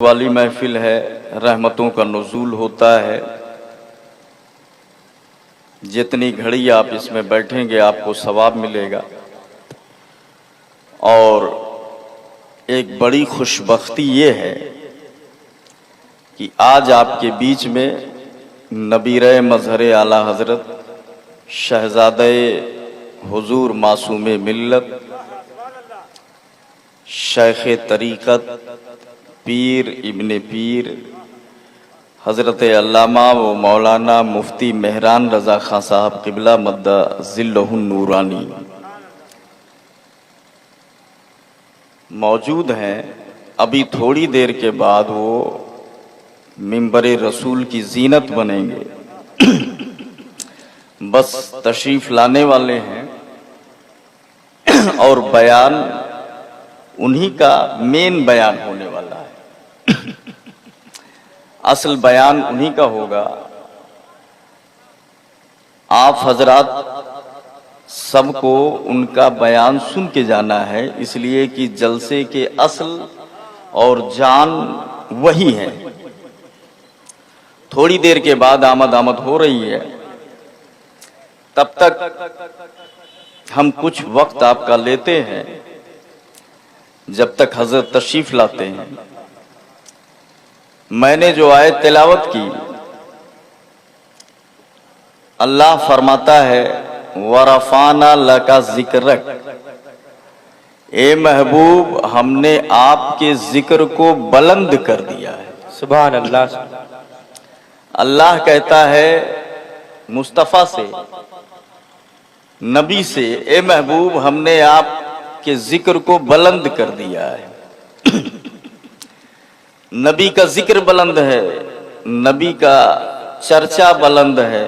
वाली महफिल है, रहमतों का नुज़ूल होता है। जितनी घड़ी आप इसमें बैठेंगे आपको सवाब मिलेगा। और एक बड़ी खुशबख्ती ये है कि आज आपके बीच में नबीरे मज़हर आला हज़रत शहज़ादे हुज़ूर मासूम मिल्लत शेख तरीक़त पीर इब्ने पीर हज़रत अल्लामा व मौलाना मुफ्ती मेहरान रज़ा खां साहब क़िबला मद्दा ज़िल्लहुन नूरानी मौजूद हैं। अभी थोड़ी देर के बाद वो मिंबरे रसूल की ज़ीनत बनेंगे। बस तशरीफ़ लाने वाले हैं और बयान उन्हीं का मेन बयान होने वाला है। असल बयान उन्हीं का होगा। आप हजरात सबको उनका बयान सुन के जाना है, इसलिए कि जलसे के असल और जान वही है। थोड़ी देर के बाद आमद हो रही है, तब तक हम कुछ वक्त आपका लेते हैं जब तक हजरत तशरीफ लाते हैं। मैंने जो आयत तिलावत की, अल्लाह फरमाता है वरफाना लका जिक्रक, ए महबूब हमने आपके जिक्र को बुलंद कर दिया है। सुभान अल्लाह। अल्लाह कहता है मुस्तफ़ा से, नबी से, ए महबूब हमने आपके जिक्र को बुलंद कर दिया है। नबी का जिक्र बुलंद है, नबी का चर्चा बुलंद है,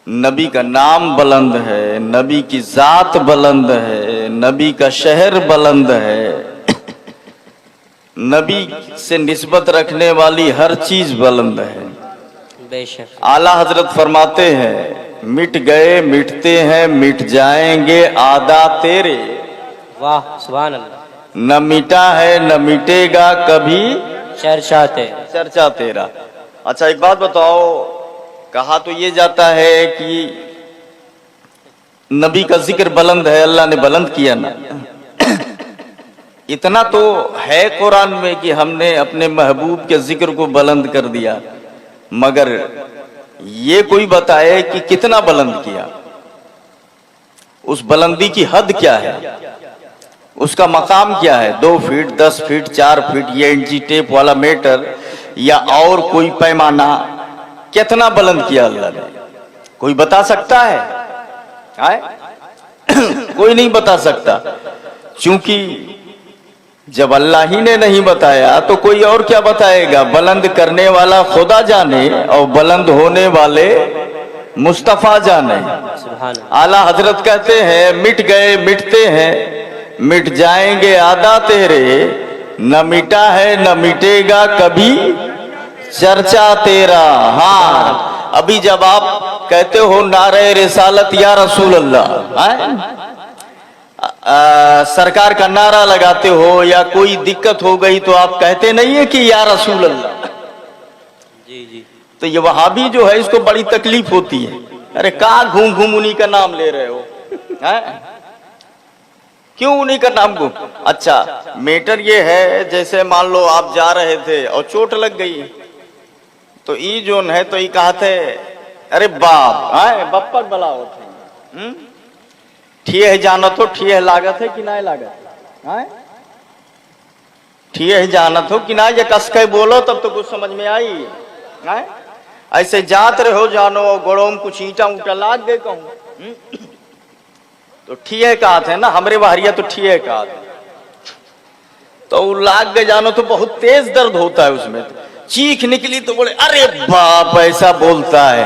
नबी का नाम बुलंद है, नबी की जात बुलंद है, नबी का शहर बुलंद है, नबी से निस्बत रखने वाली हर चीज बुलंद है। बेशक। आला हजरत फरमाते हैं मिट गए मिटते हैं मिट जाएंगे आदा तेरे। वाह सुभान अल्लाह। न मिटा है न मिटेगा कभी चर्चा तेरा। अच्छा एक बात बताओ, कहा तो ये जाता है कि नबी का जिक्र बुलंद है, अल्लाह ने बुलंद किया ना। इतना तो है कुरान में कि हमने अपने महबूब के जिक्र को बुलंद कर दिया, मगर ये कोई बताए कि कितना बुलंद किया, उस बुलंदी की हद क्या है, उसका मकाम क्या है। 2 फीट 10 फीट 4 फीट ये इंची टेप वाला मीटर या और कोई पैमाना, कितना बुलंद किया अल्लाह ने, कोई बता सकता है? कोई नहीं बता सकता, क्योंकि जब अल्लाह ही ने नहीं बताया तो कोई और क्या बताएगा। बुलंद करने वाला खुदा जाने और बुलंद होने वाले मुस्तफा जाने। आला हजरत कहते हैं मिट गए मिटते हैं मिट जाएंगे आदा तेरे, न मिटा है न मिटेगा कभी चर्चा तेरा। हाँ, अभी जब आप कहते हो नारे रिसालत या रसूल अल्लाह, सरकार का नारा लगाते हो या कोई दिक्कत हो गई तो आप कहते नहीं है कि या रसूल अल्लाह। जी जी। तो ये वहाबी जो है इसको बड़ी तकलीफ होती है। अरे कहाँ घूम घूम उन्हीं का नाम ले रहे हो, है? क्यों उन्हीं का नाम घूम? अच्छा मैटर ये है, जैसे मान लो आप जा रहे थे और चोट लग गई, तो ई जोन है तो ई कहते अरे बाप आए बप्पक बलाओ थे, ठिए जानत हो ठिए लागत है कि ना लागत है, ठिए जानत हो कि ना, ये कस के बोलो तब तो कुछ समझ में आई है। ऐसे जात रहे हो जानो गोड़ों में कुछ ईंटा उंटा लाग गए कहूं तो ठिए का है ना, हमरे बाहरिया तो ठिए का है, तो लाग गए जानो तो बहुत तेज दर्द होता है उसमें, तो चीख निकली तो बोले अरे बाप ऐसा बोलता है।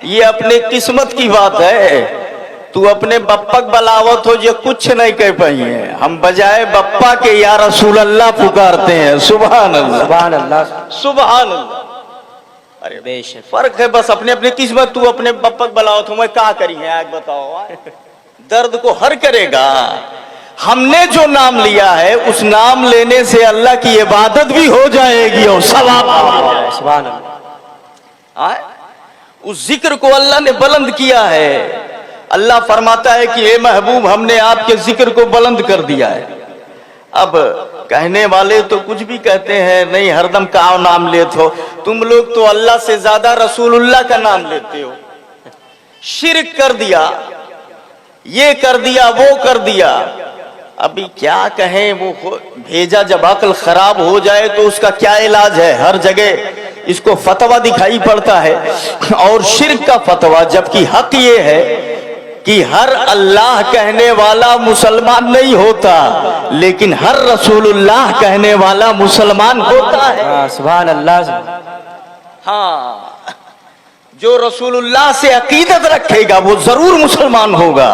ये अपने किस्मत की बात है, तू अपने बप्पा बलावत हो जो कुछ नहीं कह पाई है, हम बजाय बप्पा के या रसूल अल्लाह पुकारते हैं। सुभान अल्लाह सुभान अल्लाह सुभान अल्लाह। अरे बेशक फर्क है बस अपने अपने किस्मत, तू अपने बप्पक बलावत हो मैं क्या करी है आग बताओ। दर्द को हर करेगा, हमने जो नाम लिया है उस नाम लेने से अल्लाह की इबादत भी हो जाएगी और सवाब सुभान अल्लाह। उस जिक्र को अल्लाह ने बुलंद किया है। अल्लाह फरमाता है कि हे महबूब हमने आपके जिक्र को बुलंद कर दिया है। अब कहने वाले तो कुछ भी कहते हैं, नहीं हरदम का नाम लेते हो तुम लोग, तो अल्लाह से ज्यादा रसूलुल्लाह का नाम लेते हो। शिर्क कर दिया, ये कर दिया, वो कर दिया। अभी क्या कहें, वो भेजा जब अक्ल खराब हो जाए तो उसका क्या इलाज है। हर जगह इसको फतवा दिखाई पड़ता है और शिर्क का फतवा, जबकि हक ये है कि हर अल्लाह कहने वाला मुसलमान नहीं होता, लेकिन हर रसूलुल्लाह कहने वाला मुसलमान होता है। सुभान अल्लाह। हाँ, जो रसूलुल्लाह से अकीदत रखेगा वो जरूर मुसलमान होगा,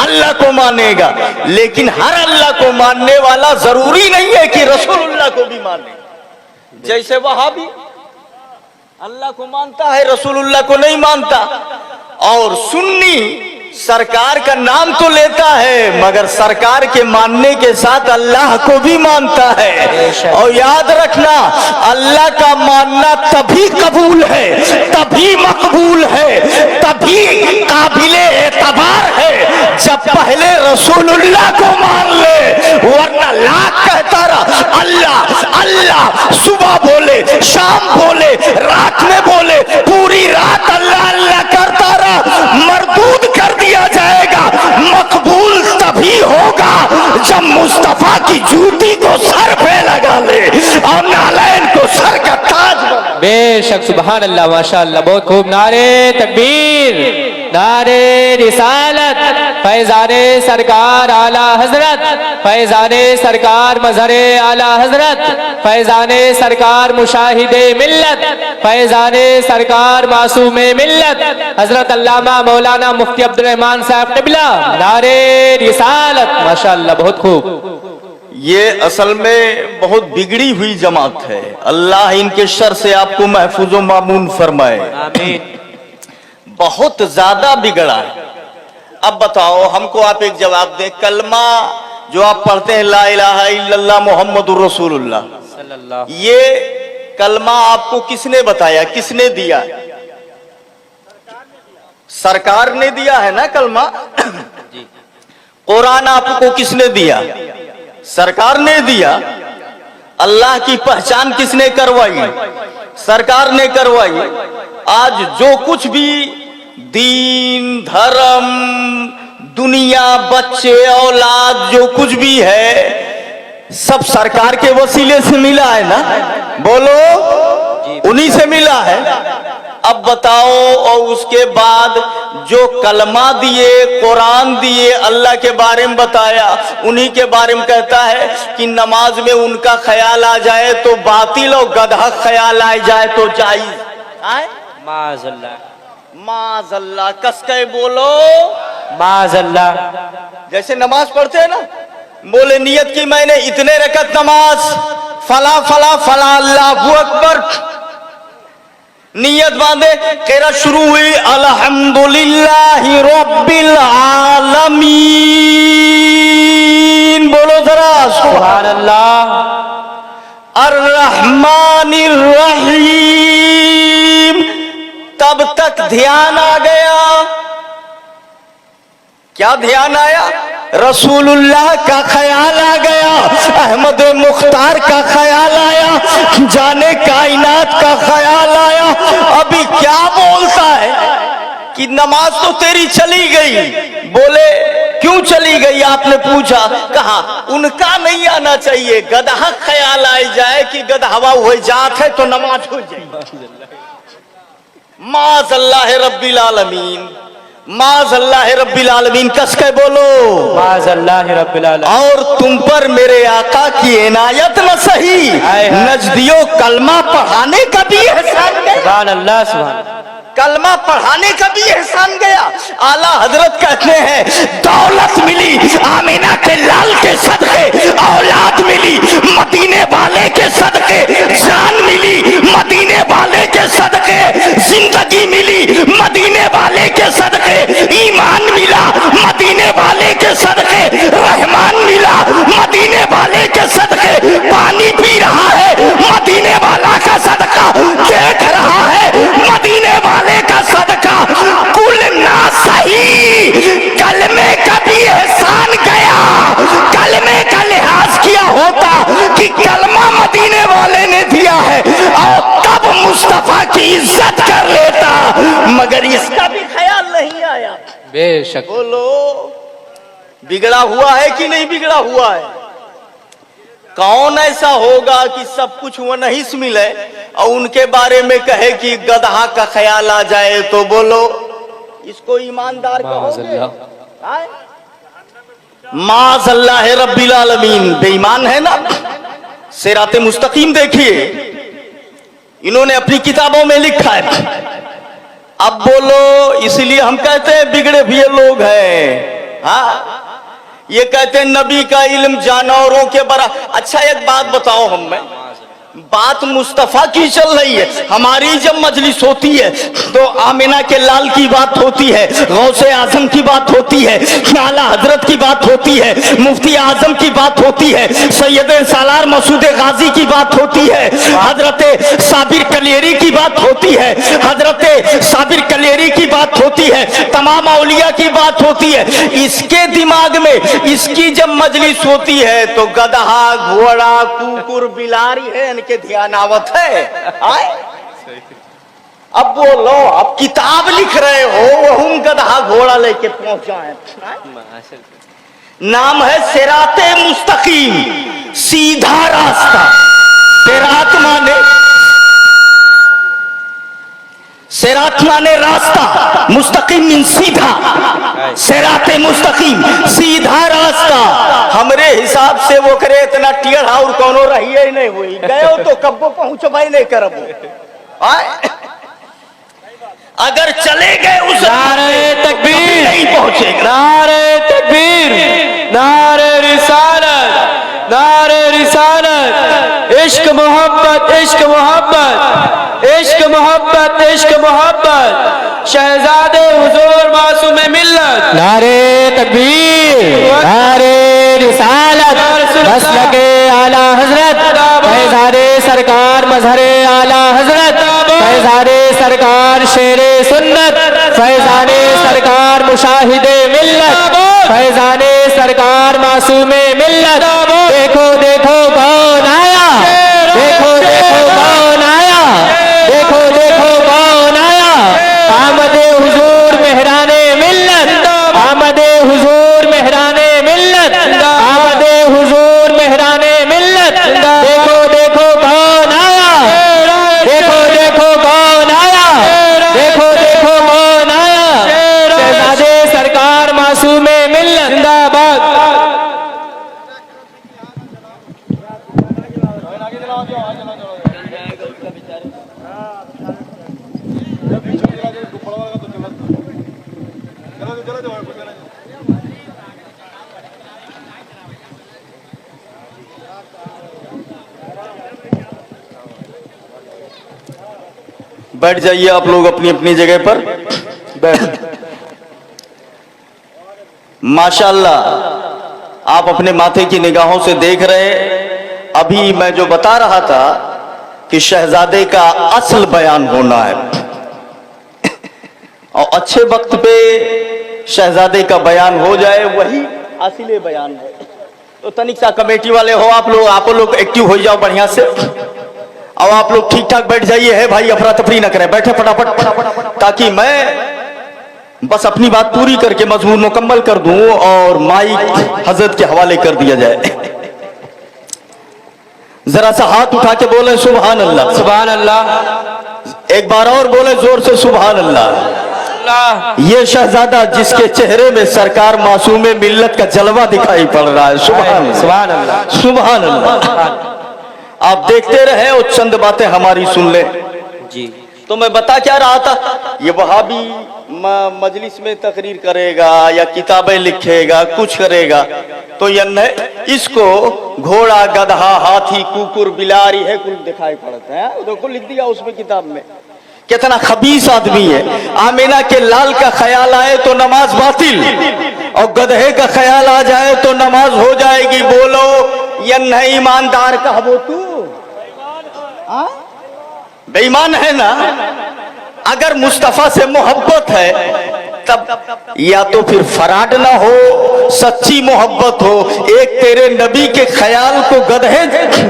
अल्लाह को मानेगा। लेकिन हर अल्लाह को मानने वाला जरूरी नहीं है कि रसूलुल्लाह को भी माने। जैसे वहाबी अल्लाह को मानता है, रसूलुल्लाह को नहीं मानता। और सुन्नी सरकार का नाम तो लेता है मगर सरकार के मानने के साथ अल्लाह को भी मानता है। और याद रखना, अल्लाह का मानना तभी कबूल है, तभी मकबूल है, तभी काबिले एतबार है जब पहले रसूलुल्लाह को मान ले। वरना लाख कहता रहा अल्लाह अल्लाह, सुबह बोले, शाम बोले, रात में बोले, पूरी रात अल्लाह अल्लाह करता रहा, मरदूद कर दिया जाएगा। मकबूल तभी होगा जब मुस्तफा की जूती को सर पे लगा ले और नालैन को सर का ताज बना। बेशक सुभान अल्लाह, माशाअल्लाह, बहुत खूब। नारे तकबीर, नारे रिसालत, फैजाने सरकार आला हजरत, फैजाने सरकार मजहरे आला हजरत, फैजाने सरकार मुशाहिदे मिल्लत, फैजाने सरकार मासूमे मिल्लत हजरत अल्लामा मौलाना मुफ्ती अब्दुल रहमान साहब क़िबला। नारे रिसालत, माशाअल्लाह, बहुत खूब। ये असल में बहुत बिगड़ी हुई जमात है। अल्लाह इनके शर से आपको महफूज व मामून फरमाए, आमीन। बहुत ज्यादा बिगड़ा है। अब बताओ, हमको आप एक जवाब दें। कलमा जो आप पढ़ते हैं, ला इलाहा इल्लल्लाह मुहम्मदुर रसूलुल्लाह, सल्लल्लाहु, ये कलमा आपको किसने बताया, किसने दिया? सरकार ने दिया है ना कलमा। जी। कुरान आपको किसने दिया? सरकार ने दिया। अल्लाह की पहचान किसने करवाई? सरकार ने करवाई। आज जो कुछ भी दीन, धर्म, दुनिया, बच्चे, औलाद, जो कुछ भी है सब सरकार के वसीले से मिला है ना। बोलो, उन्हीं से मिला है। अब बताओ, और उसके बाद जो कलमा दिए, कुरान दिए, अल्लाह के बारे में बताया, उन्हीं के बारे में कहता है कि नमाज में उनका ख्याल आ जाए तो बातिल और गधा ख्याल आ जाए तो जायज। माज़अल्लाह, माज़अल्लाह, कस के बोलो माज़अल्लाह। जैसे नमाज पढ़ते हैं ना, बोले नियत की मैंने इतने रकत नमाज, फला फला फला, अल्लाहू अकबर, नियत बांधे, क़िरात शुरू हुई, अल्हम्दुलिल्लाहि रब्बिल आलमीन, बोलो जरा सुभान अल्लाह, अर्रहमानिर रहीम। तब तक ध्यान आ गया। क्या ध्यान आया? रसूलुल्लाह का ख्याल आ गया, अहमद मुख्तार का ख्याल आया, जाने कायनात का ख्याल आया। अभी क्या बोलता है कि नमाज तो तेरी चली गई। बोले क्यों चली गई? आपने पूछा, कहा उनका नहीं आना चाहिए, गधा ख्याल आ जाए कि गधवा हो जात है तो नमाज हो जाए। माज़अल्लाह रब्बिल आलमीन, माज़अल्लाह रब्बिल आलमीन, कस के बोलो माज़अल्लाह रब्बिल आलमीन। और तुम पर मेरे आका की इनायत न सही, नजदियों कलमा पढ़ाने का भी एहसान गया। सुभान अल्लाह, सुभान, कलमा पढ़ाने का भी एहसान गया। आला हजरत कहते हैं दौलत मिली आमीना के लाल के सदके, औलाद मिली मदीने वाले के सदके, जान मिली मदीने वाले के सदके। सदके जिंदगी मिली मदीने वाले के सदके, ईमान मिला मदीने वाले के सदके, रहमान मिला मदीने वाले के सदके, पानी पी रहा है मदीने वाला का सदका, देख रहा है मदीने वाले का सदका। कुल ना सही कलमे का भी एहसान गया, कलमे का लिहाज किया होता कि कलमा मदीने वाले ने दिया है और तब मुस्तफा की इज्जत कर लेता, मगर इसका भी ख्याल नहीं आया। बेशक। बोलो बिगड़ा हुआ है कि नहीं बिगड़ा हुआ है? कौन ऐसा होगा कि सब कुछ वो नहीं मिले और उनके बारे में कहे कि गधा का ख्याल आ जाए? तो बोलो इसको ईमानदार कहोगे? माज़अल्लाह रब्बिल आलमीन बेईमान है ना। सिराते मुस्तकीम देखिए, इन्होंने अपनी किताबों में लिखा है। अब बोलो, इसलिए हम कहते हैं बिगड़े हुए लोग हैं। हाँ, ये कहते हैं नबी का इल्म जानवरों के बरा। अच्छा एक बात बताओ, हमें बात मुस्तफा की चल रही है। हमारी जब मजलिस होती है तो आमिना के लाल की बात होती है, गौसे आजम की बात होती है, आला हजरत की बात होती है, मुफ्ती आजम की बात होती है, सैयद सालार मसूद गाजी की बात होती है, हजरत साबिर कलेरी की बात होती है, हजरत साबिर कलेरी की बात होती है, तमाम औलिया की बात होती है। इसके दिमाग में इसकी जब मजलिस होती है तो गधा, घोड़ा, कुकुर, बिलारी है के ध्यान आवत है। आए? अब बोलो, अब किताब लिख रहे हो, वो गधा घोड़ा लेके पहुंच जाए। नाम है सिराते मुस्तकीम, सीधा रास्ता। सिरात माने रास्ता, मुस्तकीम मीन सीधा। सिराते मुस्तकीम सीधा रास्ता। हमरे हिसाब से वो करे इतना टेढ़ा और कोनो रही ही नहीं हुई, गए हो तो कब पहुंचो भाई नहीं करबो। अगर चले गए उस नारे तकबीर नहीं पहुंचे। नारे तकबीर, नारे रिसालत, नारे रिसालत। इश्क मोहब्बत, इश्क मोहब्बत, इश्क मोहब्बत, इश्क मोहब्बत। शहजादे हुजूर मासूम मिल्लत। नारे तकबीर, नारे रिसालत, मसलके आला हजरत, फैज़ाने सरकार मजहरे आला हजरत, फैज़ाने सरकार शेरे सुन्नत, फैज़ाने सरकार मुशाहिदे मिल्लत, फैज़ाने सरकार मासूमे मिल्लत। देखो देखो कौन आया, देखो देखो कौन आया, देखो देखो कौन आया। आमदे हुजूर मेहराने मिल्लत, आमदे हुजूर मेहराने मिल्लत, आमदे हुजूर मेहराने मिल्लत। देखो देखो कौन आया, देखो देखो कौन आया, देखो देखो कौन आया। शहजादे सरकार मासूमे मिल्लत जिंदाबाद। बैठ जाइए आप लोग अपनी अपनी जगह पर बैठ। माशाअल्लाह आप अपने माथे की निगाहों से देख रहे। अभी मैं जो बता रहा था कि शहजादे का असल बयान होना है और अच्छे वक्त पे शहजादे का बयान हो जाए, वही असली बयान है। तो तनिक सा कमेटी वाले हो आप लोग एक्टिव हो जाओ बढ़िया से, और आप लोग ठीक ठाक बैठ जाइए। है भाई, अफरा तफरी न करें, बैठे फटाफट, ताकि मैं बस अपनी बात पूरी करके मजमून मुकम्मल कर दूं और माइक हजरत के हवाले कर दिया जाए। जरा सा हाथ उठा के बोले सुभान अल्लाह, सुभान अल्लाह। एक बार और बोले जोर से सुभान अल्लाह। ये शहजादा जिसके चेहरे में सरकार मासूमे मिल्लत का जलवा दिखाई पड़ रहा है, सुभान सुभान अल्लाह, सुभान अल्लाह। आप देखते रहे और चंद बातें हमारी सुन ले जी। तो मैं बता क्या रहा था, ये वहाबी मजलिस में तकरीर करेगा या किताबें लिखेगा, कुछ करेगा तो इसको घोड़ा, गधा, हाथी, कुकुर, बिलारी है कुल दिखाई पड़ता है। देखो लिख दिया उसमें किताब में कितना खबीस आदमी है। आमिना के लाल का ख्याल आए तो नमाज बातिल, और गधे का ख्याल आ जाए तो नमाज हो जाएगी। बोलो ये नहीं ईमानदार का वो तू बेईमान है ना। अगर मुस्तफा से मोहब्बत है तब या तो फिर फराड ना हो, सच्ची मोहब्बत हो। एक तेरे नबी के ख्याल को गधे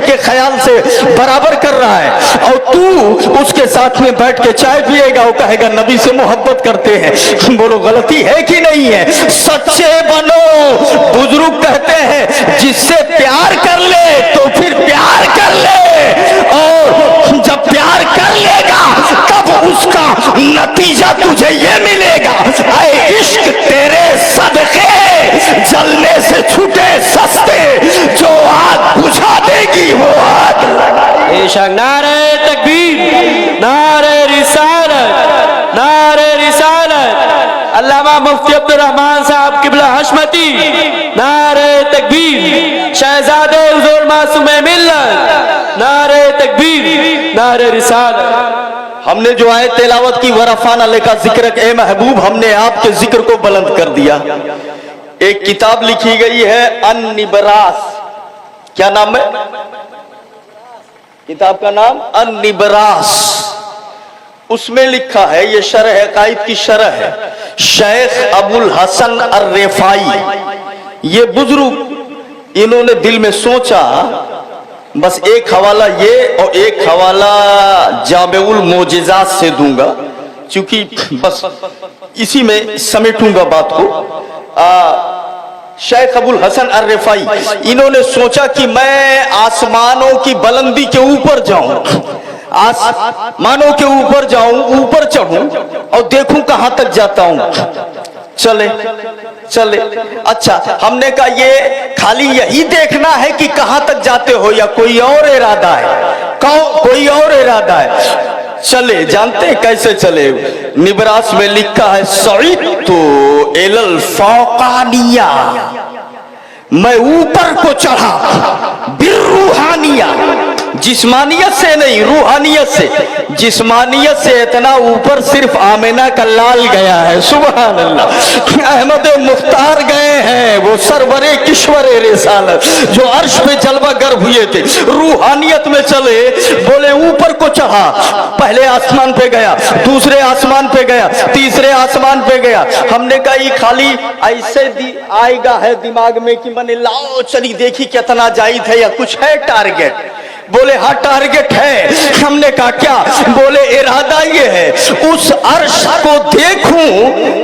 के ख्याल से बराबर कर रहा है, और तू उसके साथ में बैठ के चाय पिएगा, वो कहेगा नबी से मोहब्बत करते हैं। बोलो गलती है कि नहीं है? सच्चे बनो। बुजुर्ग कहते हैं जिससे प्यार कर ले तो फिर प्यार कर ले, और जब प्यार कर लेगा तब उसका नतीजा तुझे ये मिलेगा। ऐ इश्क तेरे सदके जलने से छूटे सस्ते, जो आग बुझा देगी वो आग लगाएगी। बेशक। नारे तकबीर, नारे रिसालत, नारे रिसालत। अल्लामा मुफ्ती अब्दुल रहमान साहब किबला हशमती, नारे तकबीर। शहजादे हुजूर मासूमे मिल्लत, नारे तकबीर, नारे रिसालत। हमने जो आयत तिलावत की वरफाना लेका जिक्र, ए महबूब हमने आपके जिक्र को बुलंद कर दिया। एक किताब लिखी गई है अन-निबरास। क्या नाम है किताब का नाम? अन-निबरास। उसमें लिखा है, ये शरह अकायद की शरह है, शेख अबुल हसन अर-रिफाई। ये बुजुर्ग इन्होंने दिल में सोचा बस एक हवाला ये और एक हवाला जामेउल मोजिज़ात से दूंगा, क्योंकि बस इसी में समेटूंगा बात को। शेख अबुल हसन अर-रिफाई इन्होंने सोचा कि मैं आसमानों की बुलंदी के ऊपर जाऊं, आसमानों के ऊपर जाऊं, ऊपर चढ़ूं और देखूं कहां तक जाता हूं। चले चले। अच्छा, हमने कहा ये खाली यही देखना है कि कहां तक जाते हो या कोई और इरादा है? कोई और इरादा है? चले। जानते हैं कैसे चले? निबरास में लिखा है सईदतु इलल फौकानिया, मैं ऊपर को चढ़ा, बिर्रूहानिया, जिस्मानियत से नहीं रूहानियत से। जिस्मानियत से इतना ऊपर सिर्फ आमिना का लाल गया है। सुभान अल्लाह। अहमद मुख्तार गए हैं, वो सरवरे किश्वरे रिसालत जो अर्श पे जलवा गर्व हुए थे। रूहानियत में चले, बोले ऊपर को चढ़ा, पहले आसमान पे गया, दूसरे आसमान पे गया, तीसरे आसमान पे गया। हमने कहा ये खाली ऐसे आएगा है दिमाग में कि मैंने लाओ चली देखी कितना जायद है या कुछ है टारगेट? बोले हाँ टारगेट है। हमने कहा क्या? बोले इरादा ये है उस अर्श को देखूं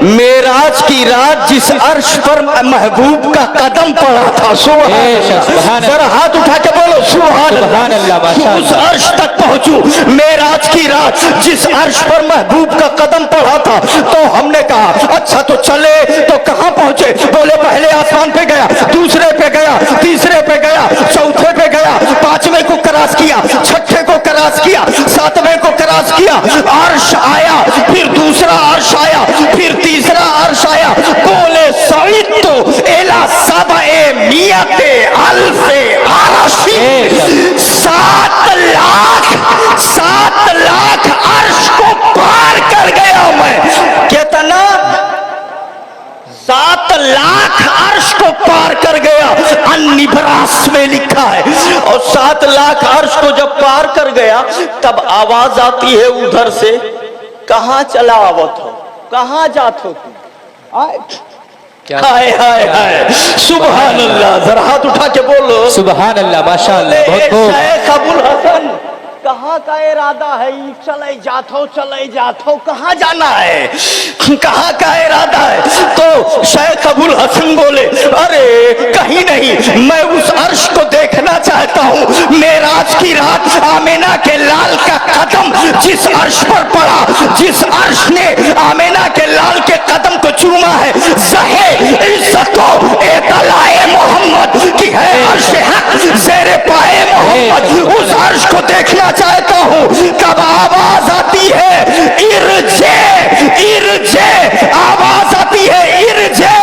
मेराज की रात जिस अर्श पर महबूब का कदम पड़ा था। सुभान, जरा हाथ उठा के बोलो सुभान अल्लाह। उस अर्श तक पहुंचूं मेराज की रात जिस अर्श पर महबूब का कदम पड़ा था। तो हमने कहा अच्छा तो चले, तो कहां पहुंचे? बोले पहले आसमान पे गया, दूसरे पे गया, तीसरे पे गया, चौथे पे गया, पांचवें को क्रॉस किया, छठे को क्रॉस किया, सातवें को क्रॉस किया, अर्श आया, फिर दूसरा अर्श आया, फिर तीसरा अर्श आया। बोले सईदतु इला सबए मियते अल्फे अर्शी, 7 लाख अर्श को पार कर गया मैं। कितना? 7 लाख अर्श को पार कर गया। अन-निबरास में लिखा है। और 7 लाख अर्श को जब पार कर गया तब आवाज आती है उधर से, कहां चला आवत हो, कहां जात हो तुम? हाय हाय हाय सुभान अल्लाह। जरा हाथ उठा के बोलो सुभान अल्लाह। माशाअल्लाह, बहुत खूब। शेख अबुल हसन कहाँ का इरादा है? चले जातो कहाँ जाना है? कहाँ का इरादा है? तो शेख अबुल हसन बोले अरे कहीं नहीं, मैं उस अर्श को देखना चाहता हूँ। मेराज की रात आमिना के लाल का कदम जिस अर्श पर पड़ा, जिस अर्श ने आमिना के लाल के कदम को चूमा है, ज़हे इज्जतो एतलाए मोहम्मद की है अर्श हक ज़ेरे पाए मोहम्मद। उस अर्श को देखना चाहता हूँ। तब आवाज आती है इरजे इरजे, आवाज आती है इरजे,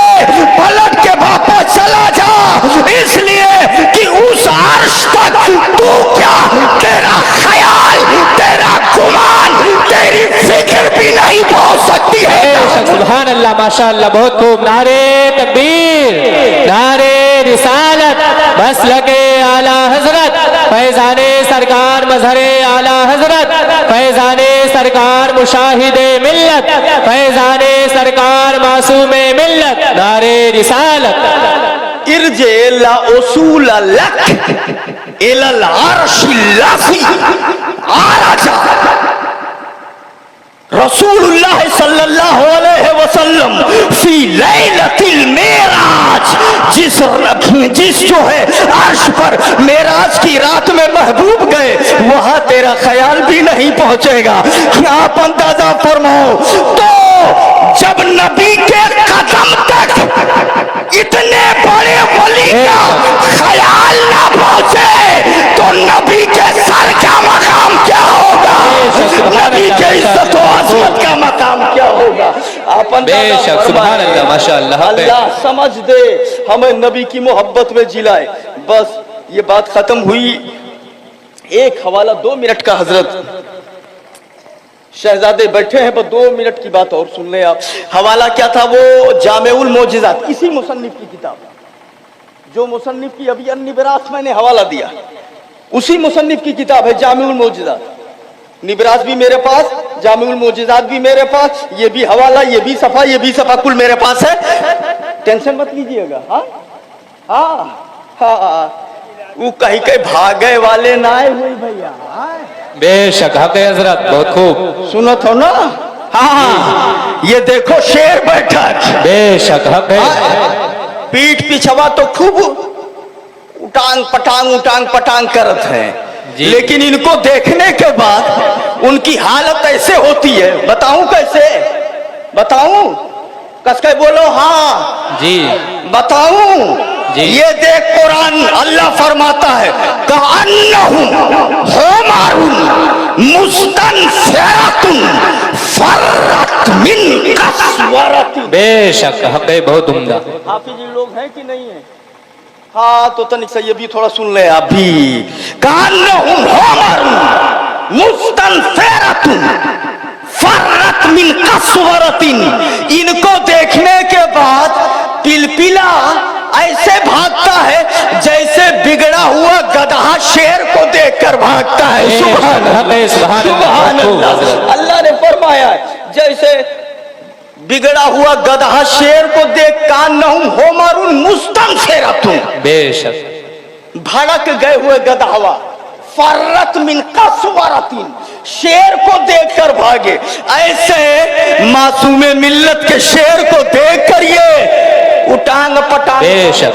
पलट के वापस चला जा, इसलिए कि उस अर्श तक तू क्या, तेरा ख्याल, तेरा गुमान, तेरी सकती है। बेशक, सुभान अल्लाह, माशाअल्लाह, बहुत खूब। नारे तकबीर, नारे रिसालत, बस लगे आला हजरत, फैजाने सरकार मजहरे आला हजरत, फैजाने सरकार मुशाहिदे मिल्लत, फैजाने सरकार मासूमे मिल्लत, नारे रिसालत। इर्जे ला उसूल लक इलल अर्शिल लाफी आराजा रसूलुल्लाह सल्लल्लाहु अलैहि वसल्लम फी लैलतिल मेराज, जिस जो है अर्श पर मेराज की रात में महबूब गए, वहां तेरा ख्याल भी नहीं पहुंचेगा। आप अंदाजा फरमाओ, तो जब नबी के कदम तक इतने बड़े वली का ख्याल ना पहुंचे तो नबी के सर का मकाम क्या होगा, नबी के इज्जत और अजमत का मकाम क्या होगा। आप बेशक, सुभान अल्लाह, माशाअल्लाह। अल्लाह समझ दे, हमें नबी की मोहब्बत में जिलाए। बस ये बात खत्म हुई। एक हवाला 2 मिनट का, हजरत शहजादे बैठे हैं, बस 2 मिनट की बात और सुन ले आप। हवाला क्या था? वो जामेउल मोजिज़ात, इसी मुसन्निफ की किताब, जो मुसन्निफ की अभी अन्निबरास मैंने हवाला दिया, उसी मुसन्निफ की किताब है जामेउल मोजिज़ात। निबरास भी मेरे पास, जामेउल मोजिज़ात भी मेरे पास, ये भी हवाला, ये भी सफा, ये भी सफा, कुल मेरे पास है। टेंशन मत लीजिएगा। हाँ हाँ हाँ, वो कहीं कहीं भागे वाले ना आए हुए भैया। बेशक, हक है हजरत, बहुत खूब। सुनत हो ना? हाँ, ये देखो शेर बैठा। बेशक, हक है। पीठ पिछवा तो खूब उटांग पटांग करत है, लेकिन इनको देखने के बाद उनकी हालत ऐसे होती है। बताऊं कैसे? बताऊं? कसके बोलो। हाँ जी, बताऊं जी। ये देख, कुरान अल्लाह फरमाता है, कअन्नहुम हुमारुन मुस्तनफिरतुन फर्रत मिन कसवरतिन। बेशक, हक है, बहुत उम्दा। हाफिज लोग हैं कि नहीं है? हाँ, तो तनिक से ये भी थोड़ा सुन ले आप भी। कअन्नहुम हुमारुन मुस्तनफिरतुन फर्रत मिन कसवरतिन। इनको देखने के बाद पिलपिला ऐसे भागता है जैसे बिगड़ा हुआ गधा शेर को देखकर भागता है। सुभान अल्लाह। अल्लाह ने फरमाया जैसे बिगड़ा हुआ गधा शेर को देख, कान्नहुम हुमारुन मुस्तनफिरतुन, बेशक, भड़क गए हुए गधावा, फर्रत मिन कसवरतिन, शेर को देखकर भागे। ऐसे मासूमे मिल्लत के शेर को देखकर ये उटांग पटांग, बेशक,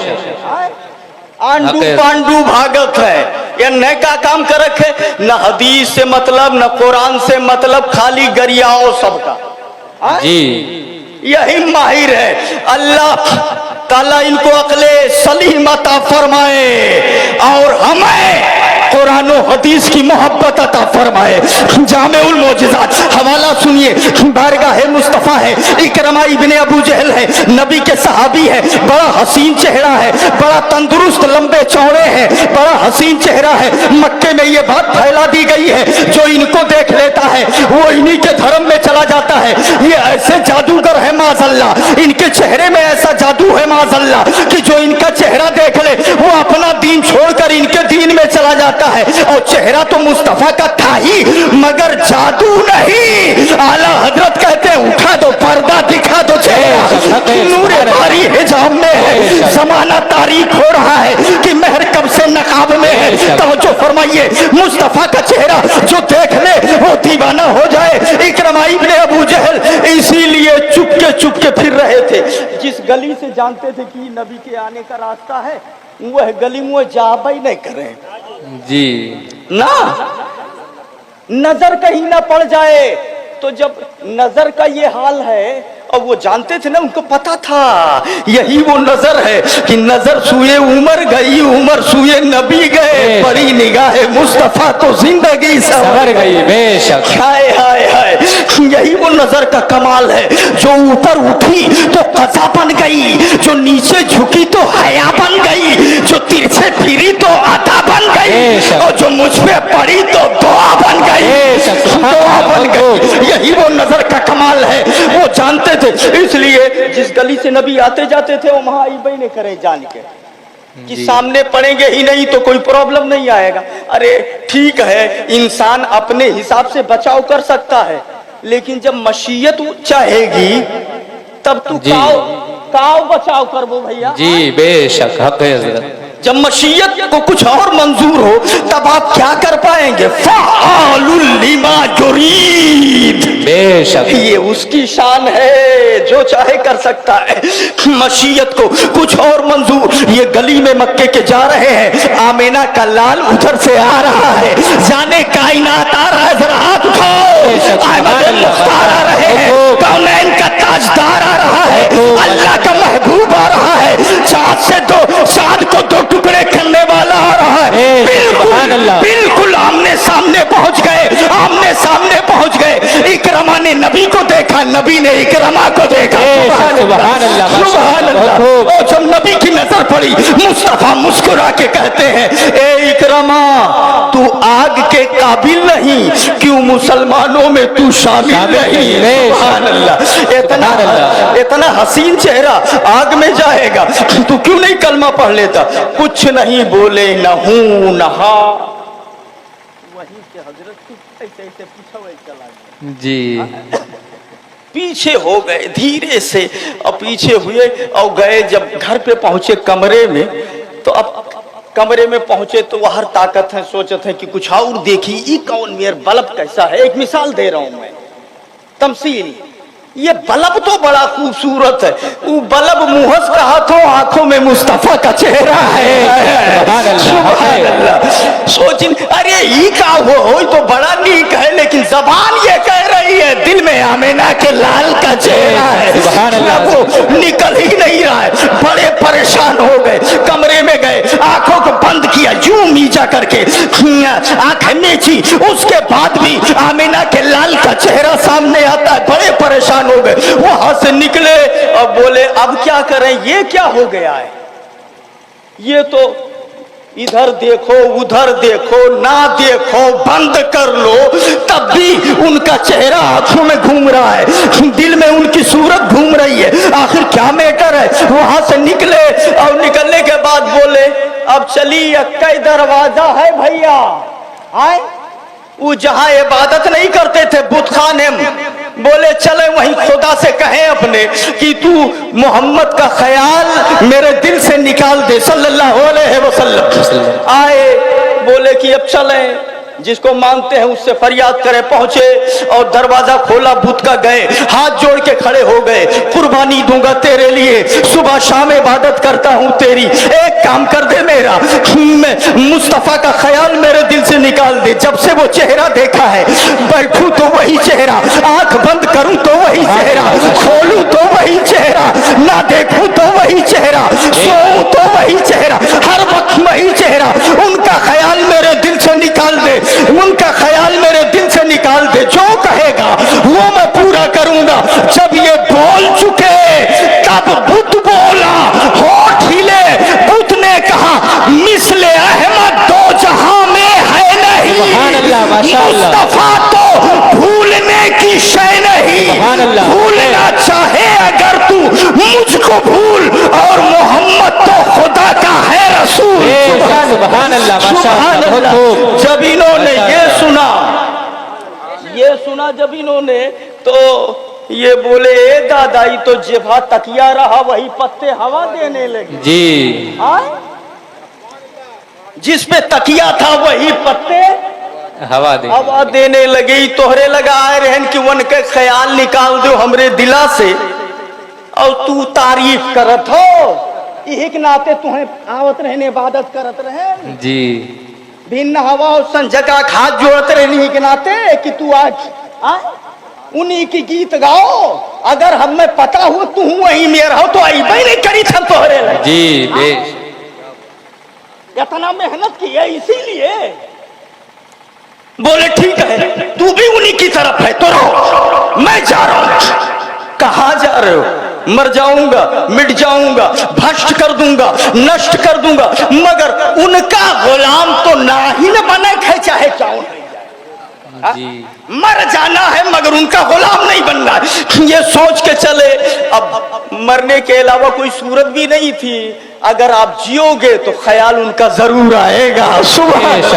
आंडू पांडू भागत है। ये न का काम कर रखे, न हदीस से मतलब, न कुरान से मतलब, खाली गरियाओ सबका। जी, यही माहिर है। अल्लाह ताला इनको अक्ले सलीम अता फरमाए और हमें कुरान और हदीस की मोहब्बत अता फरमाए। जामेउल मोजिज़ात हवाला सुनिए। बारगाह मुस्तफ़ा है, इकरमा इब्ने अबू जहल है, नबी के सहाबी है, बड़ा हसीन चेहरा है, बड़ा तंदुरुस्त लंबे चौड़े हैं, बड़ा हसीन चेहरा है। मक्के में ये बात फैला दी गई है, जो इनको देख लेता है वो इन्हीं के धर्म में चला जाता है। ये ऐसे जादूगर है माज़अल्लाह, इनके चेहरे में ऐसा जादू है माज़अल्लाह कि जो इनका चेहरा देख ले वो अपना दीन छोड़कर इनके दीन में चला जाता है। और चेहरा तो मुस्तफा का था ही, मगर जादू नहीं। आला हजरत कहते हैं, उठा दो पर्दा, दिखा दो चेहरा, नूरे बारी हिजाब में है। जमाना तारीख हो रहा है कि मेहर कब से नकाब में है। तवज्जो फरमाइए, मुस्तफा का चेहरा जो देख ले वो दीवाना हो जाए। इकरमा इब्ने अबू जहल इसीलिए चुपके फिर रहे थे। जिस गली से जानते थे कि नबी के आने का रास्ता है, वह गली में जाबा ही नहीं करे जी, ना, नजर कहीं ना पड़ जाए। तो जब नजर का ये हाल है, और वो जानते थे ना, उनको पता था यही वो नजर है कि नजर सुए उमर गई, उमर सुए नबी गए, बड़ी निगाहे मुस्तफा तो जिंदगी सवर गई। बेशक, हाय हाय हाय, यही वो नजर का कमाल है। जो ऊपर उठी तो कज़ा बन गई, जो नीचे झुकी तो हया बन गई, जो तिरछे फिरी तो अता बन गई, और जो मुझ पे पड़ी तो दुआ बन गई, दुआ बन गई। यही वो नजर का कमाल है। इसलिए जिस गली से नबी आते जाते थे वो वहां इबे ने करे जान के कि सामने पड़ेंगे ही नहीं तो कोई प्रॉब्लम नहीं आएगा। अरे ठीक है, इंसान अपने हिसाब से बचाव कर सकता है, लेकिन जब मशीयत चाहेगी तब तू काव बचाव कर वो भैया। जी बेशक, हक है हजरत। जब मशीयत को कुछ और मंजूर हो तब आप क्या कर पाएंगे? फ़आलुल लिमा युरीद। बेशक, ये उसकी शान है, जो चाहे कर सकता है। मशीयत को कुछ और मंजूर। ये गली में मक्के के जा रहे हैं, आमीना का लाल उधर से आ रहा है, जाने कायनात आ रहा है, जरा हाथ उठाओ। अहमद मुख्तार आ रहे हैं, कौनैन का ताजदार आ रहा है, अल्लाह का महबूब आ रहा है, चाँद को दो टुकड़े करने वाला आ रहा है। बिल्कुल आमने सामने पहुंच गए, आमने सामने पहुंच गए। इकरमा ने नबी को देखा, नबी ने इकरमा को देखा। सुभान अल्लाह, सुभान अल्लाह। और जब नबी की नजर पड़ी, मुस्तफा मुस्कुरा के कहते हैं, ए इकरमा, तू आग के काबिल नहीं, क्यों मुसलमानों में तू शामिल नहीं? सुभान अल्लाह। इतना हसीन चेहरा आग में जाएगा, तू क्यों नहीं कलमा पढ़ लेता? कुछ नहीं बोले, न हूं न हा। वहीं से हजरत ऐसे ऐसे पीछा हुआ चला गया जी। पीछे हो गए धीरे से, और पीछे हुए और गए। जब घर पे पहुंचे कमरे में, तो अब कमरे में पहुंचे तो वह हर ताकत है, सोचते हैं कि कुछ और देखी, ये कौन मेरा बल्ब कैसा है। एक मिसाल दे रहा हूं मैं, तमसील। ये बल्ब तो बड़ा खूबसूरत है, वो बल्ब मुहस का हाथों, आंखों में मुस्तफा का चेहरा है। सुभान अल्लाह। सोचिन, अरे ये का हो तो बड़ा नीक है, लेकिन जबान ये कह रही है दिल में आमीना के लाल का चेहरा है। सुभान अल्लाह। वो निकल ही नहीं रहा है। बड़े परेशान हो गए, कमरे में गए, आंखों को बंद किया, यूं मीजा करके आंखें मीची, उसके बाद भी आमीना के लाल का चेहरा सामने आता है। बड़े परेशान हो गए, वहां से निकले और बोले अब क्या करें, ये क्या हो गया है? ये तो इधर देखो उधर देखो, ना देखो बंद कर लो, तब भी उनका चेहरा आंखों में घूम रहा है, दिल में उनकी सूरत घूम रही है। आखिर क्या मैटर है? वहां से निकले और निकलने के बाद बोले अब चली, कई दरवाजा है भैया, आए वो जहां इबादत नहीं करते थे बुत खाने में, बोले चले वहीं खुदा से कहें अपने कि तू मोहम्मद का ख्याल मेरे दिल से निकाल दे, सल्लल्लाहु अलैहि वसल्लम। आए, बोले कि अब चले, जिसको मानते हैं उससे फरियाद करें। पहुंचे और दरवाजा खोला, बुत का गए, हाथ जोड़ के खड़े हो गए, कुर्बानी दूंगा तेरे लिए, सुबह शाम इबादत करता हूं तेरी, एक काम कर दे मेरा, मुस्तफा का ख्याल मेरे दिल से निकाल दे। जब से वो चेहरा देखा है, बैठूं तो वही चेहरा, आंख बंद करूं तो वही चेहरा, खोलूं तो वही चेहरा, ना देखूं तो वही चेहरा, सोऊं तो वही चेहरा, हर वक्त वही चेहरा। उनका ख्याल मेरे दिल से निकाल दे, उनका ख्याल मेरे दिल से निकाल दे, जो कहेगा वो मैं पूरा करूंगा। जब ये बोल चुके तब बुत बोला, होठ हिले, बुत ने कहा मिसले अहमद दो जहां में है नहीं, मुस्तफा तो भूलने की शय नहीं, भूलना चाहे अगर तू मुझको भूल, और मोहम्मद तो खुदा का है रसूल। सुभान अल्लाह, माशाअल्लाह। जब इन्होंने ये सुना जब इन्होंने, तो ये बोले ए दादाई तो जिभा तकिया रहा, वही पत्ते हवा देने लगे जी। जिस पे तकिया था वही पत्ते हवा देने लगे। तोहरे लगा आए रहन कि वन के ख्याल निकाल दो हमरे दिला से, और तू तारीफ करत हो, यही के नाते तुम्हें आवत रहने इबादत करत रहे जी। भिन्न हवा और संजका हाथ जोड़ते रहने के नाते कि तू आज उन्हीं की गीत गाओ। अगर हमें पता हो तू वही मेरा हो तो आई नहीं करी था तोहरे लगे जी। इतना मेहनत की है, इसीलिए बोले ठीक है तू भी उन्हीं की तरफ है तो रहो, मैं जा रहा हूं। कहां जा रहे हो? मर जाऊंगा, मिट जाऊंगा, भ्रष्ट कर दूंगा, नष्ट कर दूंगा, मगर उनका गुलाम तो ना ही न बने खे चाहे क्यों नहीं जाए। जी। मर जाना है मगर उनका गुलाम नहीं बनना है। ये सोच के चले। अब मरने के अलावा कोई सूरत भी नहीं थी। अगर आप जियोगे तो ख्याल उनका जरूर आएगा। सुभान अल्लाह,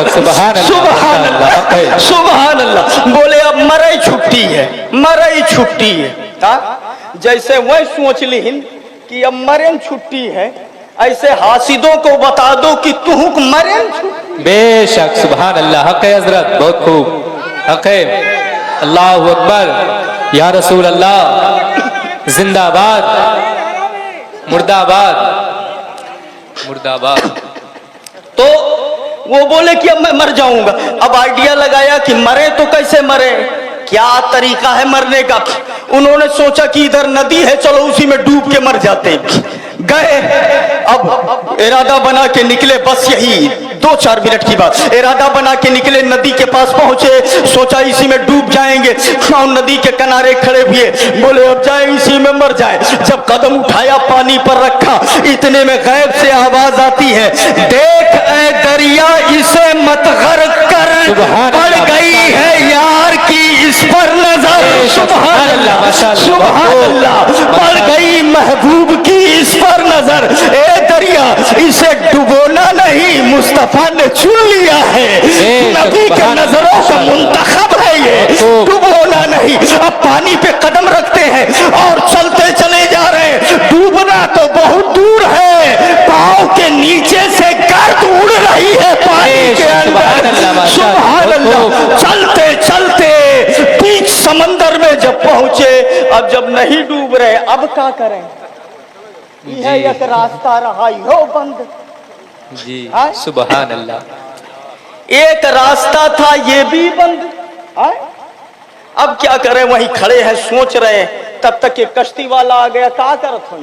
सुभान अल्लाह। बोले अब मरे छुट्टी है, मरे छुट्टी है। जैसे वह सोच ली कि अब मरे छुट्टी है, ऐसे हासिदों को बता दो कि तू मरे छुट्टी। बेशक, सुभान अल्लाह, हक है हजरत, बहुत खूब, हक है। अल्लाहु अकबर, या रसूल अल्लाह, जिंदाबाद, मुर्दाबाद, मुर्दाबाद। तो वो बोले कि अब मैं मर जाऊंगा। अब आइडिया लगाया कि मरे तो कैसे मरे, क्या तरीका है मरने का। उन्होंने सोचा कि इधर नदी है, चलो उसी में डूब के मर जाते। गए, अब इरादा बना के निकले, बस यही 2-4 मिनट की बात। इरादा बना के निकले, नदी के पास पहुंचे, सोचा इसी में डूब जाएंगे। और नदी के किनारे खड़े हुए, बोले अब जाए इसी में मर जाए। जब कदम उठाया, पानी पर रखा, इतने में गैब से आवाज आती है, देख ऐ दरिया इसे मत गर्क कर, पड़ गई है यार की इस पर नजर। सुभान अल्लाह, सुभान अल्लाह, पड़ गई महबूब की इस पर नजर। ए दरिया इसे डुबोना नहीं, मुस्तफा ने चुन लिया है। नबी के नजरों का मुंतखब है ये, डुबोना नहीं। अब पानी पे कदम रखते हैं और चलते चले जा रहे हैं। डूबना तो बहुत दूर है, पांव के नीचे से गर्द उड़ रही है पानी के अंदर। सुभान अल्लाह, चलते चलते बीच समंदर में जब पहुंचे, अब जब नहीं डूब रहे, अब क्या करें। यह एक रास्ता रहा हो बंद जी। सुभान अल्लाह, एक रास्ता था ये भी बंद। अब क्या करें, वहीं खड़े हैं, सोच रहे हैं। तब तक एक कश्ती वाला आ गया। क्या करत हो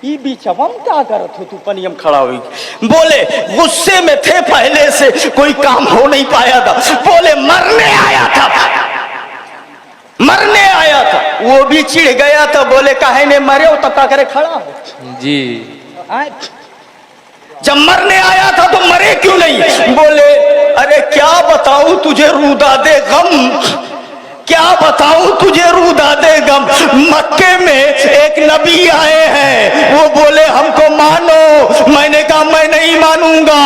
ये बीचवम, क्या करत हो तू पनियम खड़ा हुई। बोले गुस्से में थे पहले से, कोई काम हो नहीं पाया था। बोले मरने आया था, मरने आया था। वो भी चिढ़ गया था, बोले काहे ने मरे हो, तब क्या करे खड़ा हो जी। जब मरने आया था तो मरे क्यों नहीं। बोले अरे क्या बताऊं तुझे रूदा दे गम, क्या बताऊं तुझे रूदा दे गम। मक्के में एक नबी आए हैं, वो बोले हमको मानो। मैंने कहा मैं नहीं मानूंगा।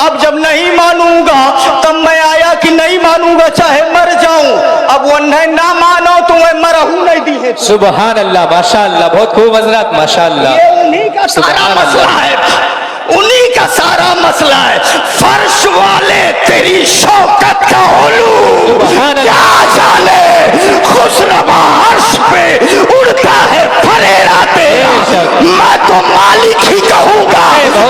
अब जब नहीं मानूंगा तब मैं आया कि नहीं मानूंगा चाहे मर जाऊं। अब वो नहीं ना मानो तो मैं मरहू नहीं दी है। सुभान अल्लाह, माशाअल्लाह, बहुत खूब हजरत, माशाअल्लाह। ये उन्हीं का सारा मसला है, उन्हीं का सारा मसला है। फर्श वाले तेरी शौकत का उलू क्या जाने, खुशनवा अर्श पे उड़ता है फरेरा तेरा। मैं तो मालिक ही कहूंगा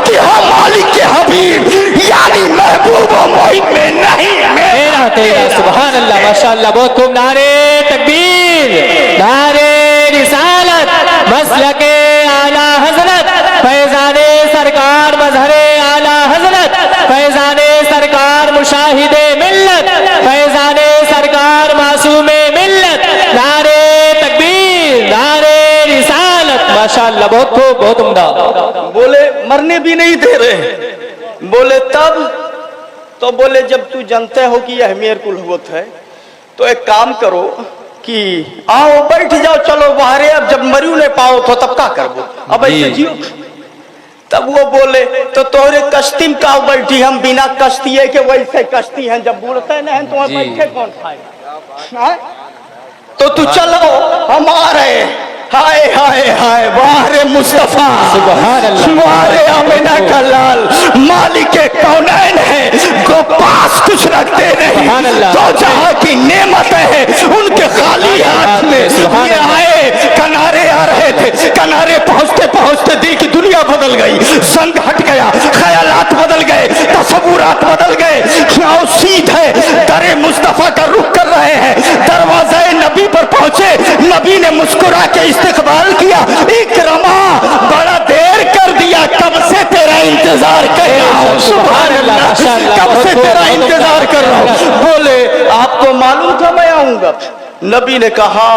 कि हो मालिक के हबीब, यानी महबूब मोहिब में नहीं मेरा तेरा। सुभान अल्लाह, माशाअल्लाह, बहुत खूब। नारे तकबीर, नारे रिसालत, मसलके आला हजरत, फैजाने सरकार, मजहरे आला हजरत, फैजाने सरकार, मुशाहिदे मिल्लत, फैजाने सरकार, मासूमे मिल्लत। नारे तकबीर, नारे रिसालत, माशाअल्लाह, बहुत खूब, बहुत उम्दा। बोले मरने भी नहीं दे रहे। बोले तब तो बोले जब तू जानते हो कि यह मेर कुल होत है, तो एक काम करो कि आओ बैठ जाओ, चलो बाहर। अब जब मरियो ने पाओ तो तब क्या करबो, अब ऐसे जियो। तब वो बोले तो तोरे कश्ती में का बैठी, हम बिना कश्ती के वैसे कश्ती हैं, जब बोलते नहीं तो बैठे कौन खाएगा। तो तू चलो हम आ रहे। हाय हाय हाय, वाह मुस्तफा, सुभान अल्लाह, वाह आमिना का लाल, मालिक कौनैन है, को पास कुछ रखते नहीं। तो जहाँ की नेमत है उनके खाली हाथ में ये आए। किनारे आ रहे थे, किनारे पहुंचते पहुंचते दिल की दुनिया बदल गई, संग हट गया, ख्यालात बदल गए, तसव्वुरात बदल गए। और सीधे दरे मुस्तफा का रुख कर रहे हैं। दरवाजे नबी पर पहुंचे, नबी ने मुस्कुरा के इस्तकबाल किया। इकरमा बड़ा देर कर दिया, कब से तेरा इंतजार कर रहा हूँ। सुभान अल्लाह, कब से तेरा इंतजार कर रहा हूँ। बोले आपको मालूम था मैं आऊंगा। जरूरत। नबी ने कहा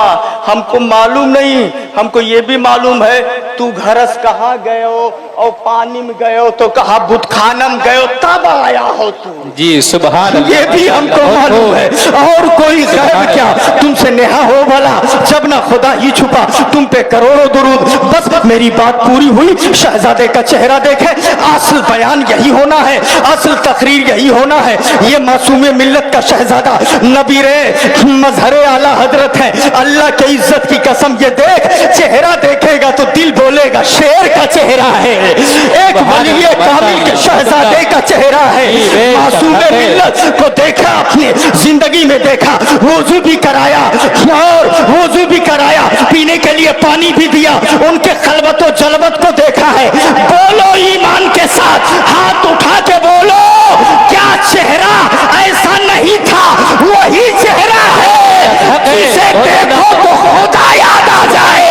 हमको मालूम नहीं, हमको ये भी मालूम है तू घरस कहाँ गए हो और पानी में गए हो, तो कहा बुतखानम गए हो तब आया हो तू। जी सुभान अल्लाह, ये भी हमको मालूम है। और कोई गैब क्या तुमसे नेहा हो भला, जब ना खुदा ही छुपा तुम पे करोड़ों दुरूद। बस मेरी बात पूरी हुई, शहजादे का चेहरा देखे, असल बयान यही होना है, असल तकरीर यही होना है। ये मासूम मिल्लत का शहजादा नबी रे मजहरे आला हजरत है। अल्लाह की इज्जत की कसम, ये देख चेहरा देखेगा तो दिल बोलेगा शेर का चेहरा है, एक वली कामिल के शहजादे का चेहरा है। मासूम मिल्लत को देखा, अपने जिंदगी में देखा, वुजू भी कराया और वुजू भी कराया, पीने के लिए पानी भी दिया, उनके खलबत और जलबत को देखा है। बोलो ईमान के साथ, हाथ उठा के बोलो, क्या चेहरा ऐसा नहीं था, वही चेहरा है जिसे देखो तो खुदा याद आ जाए,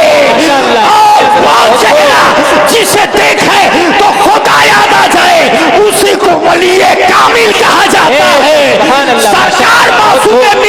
और वो चेहरा जिसे देखे तो खुदा याद आ जाए, उसी को वली कामिल कहा जाता है। सरकार मासूम